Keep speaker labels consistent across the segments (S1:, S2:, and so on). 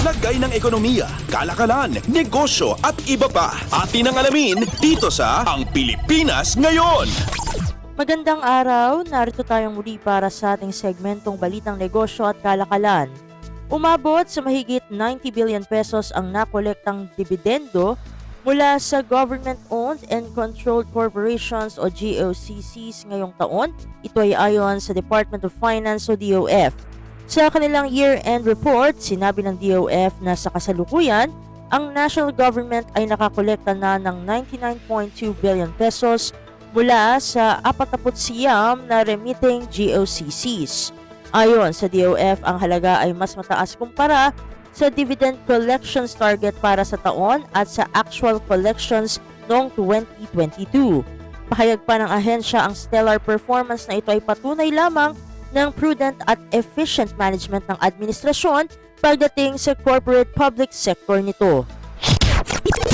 S1: Lagay ng ekonomiya, kalakalan, negosyo at iba pa. Atin ang alamin dito sa Ang Pilipinas Ngayon.
S2: Magandang araw, narito tayong muli para sa ating segmentong Balitang Negosyo at Kalakalan. Umabot sa mahigit 90 billion pesos ang nakolektang dibidendo mula sa government-owned and controlled corporations o GOCCs ngayong taon. Ito ay ayon sa Department of Finance o DOF. Sa kanilang year-end report, sinabi ng DOF na sa kasalukuyan, ang national government ay nakakolekta na ng 99.2 billion pesos mula sa 49 na remitting GOCCs. Ayon sa DOF, ang halaga ay mas mataas kumpara sa dividend collections target para sa taon at sa actual collections noong 2022. Pahayag pa ng ahensya, ang stellar performance na ito ay patunay lamang ng prudent at efficient management ng administrasyon pagdating sa corporate public sector nito.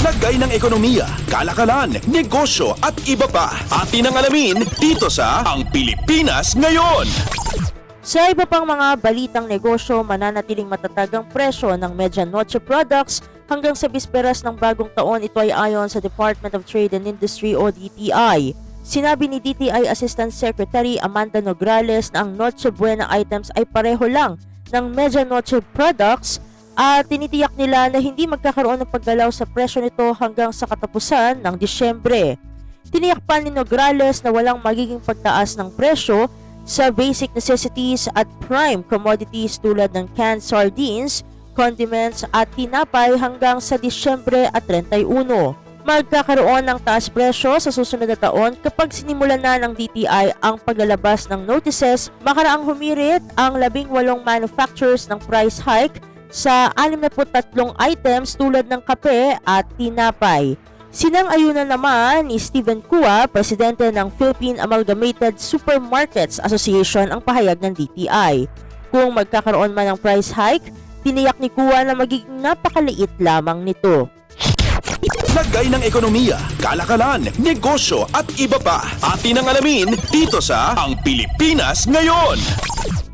S1: Lagay ng ekonomiya, kalakalan, negosyo at iba pa. Atin ang alamin dito sa Ang Pilipinas Ngayon.
S2: Sa iba pang mga balitang negosyo, mananatiling matatag ang presyo ng Medianoche products hanggang sa bisperas ng bagong taon. Ito ay ayon sa Department of Trade and Industry o DTI. Sinabi ni DTI Assistant Secretary Amanda Nograles na ang Noche Buena items ay pareho lang ng Medianoche products at tinitiyak nila na hindi magkakaroon ng paggalaw sa presyo nito hanggang sa katapusan ng Disyembre. Tiniyak pa ni Nograles na walang magiging pagtaas ng presyo sa basic necessities at prime commodities tulad ng canned sardines, condiments at tinapay hanggang sa Disyembre at 31. Magkakaroon ng taas presyo sa susunod na taon kapag sinimulan na ng DTI ang paglalabas ng notices. Makaraang humirit ang 18 manufacturers ng price hike sa 63 items tulad ng kape at tinapay. Sinang-ayunan naman ni Steven Cua, presidente ng Philippine Amalgamated Supermarkets Association, ang pahayag ng DTI. Kung magkakaroon man ng price hike, tiniyak ni Cua na magiging napakaliit lamang nito.
S1: Lagay ng ekonomiya, kalakalan, negosyo at iba pa. Atin ang alamin dito sa Ang Pilipinas Ngayon.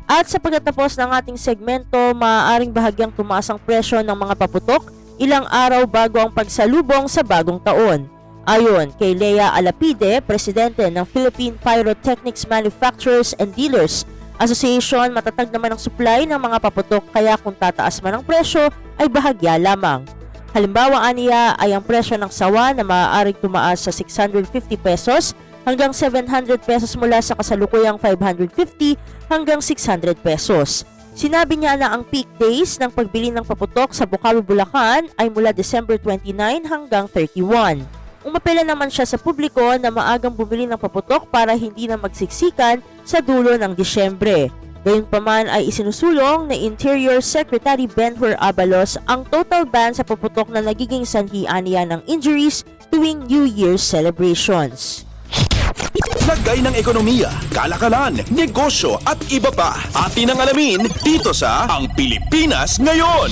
S2: At sa pagtatapos ng ating segmento, maaaring bahagyang tumaas ang presyo ng mga paputok ilang araw bago ang pagsalubong sa bagong taon. Ayon kay Lea Alapide, presidente ng Philippine Pyrotechnics Manufacturers and Dealers Association, matatag naman ang supply ng mga paputok kaya kung tataas man ang presyo ay bahagya lamang. Halimbawa, aniya ay ang presyo ng sawa na maaaring tumaas sa 650 pesos hanggang 700 pesos mula sa kasalukuyang 550 hanggang 600 pesos. Sinabi niya na ang peak days ng pagbili ng paputok sa Bukawi, Bulacan ay mula December 29 hanggang 31. Umapela naman siya sa publiko na maagang bumili ng paputok para hindi na magsiksikan sa dulo ng Disyembre. Gayunpaman ay isinusulong na Interior Secretary Benhur Abalos ang total ban sa paputok na nagiging sanhi-aniya ng injuries tuwing New Year's celebrations.
S1: Lagay ng ekonomiya, kalakalan, negosyo at iba pa. Atin ang alamin dito sa Ang Pilipinas Ngayon.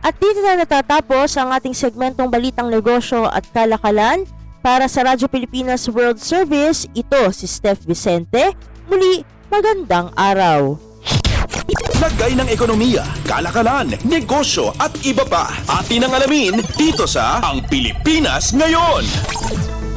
S2: At dito na natatapos ang ating segmentong Balitang Negosyo at Kalakalan. Para sa Radyo Pilipinas World Service, ito si Steph Vicente. Muli, magandang araw.
S1: Lagay ng ekonomiya, kalakalan, negosyo at iba pa. Atin ang alamin dito sa Ang Pilipinas Ngayon.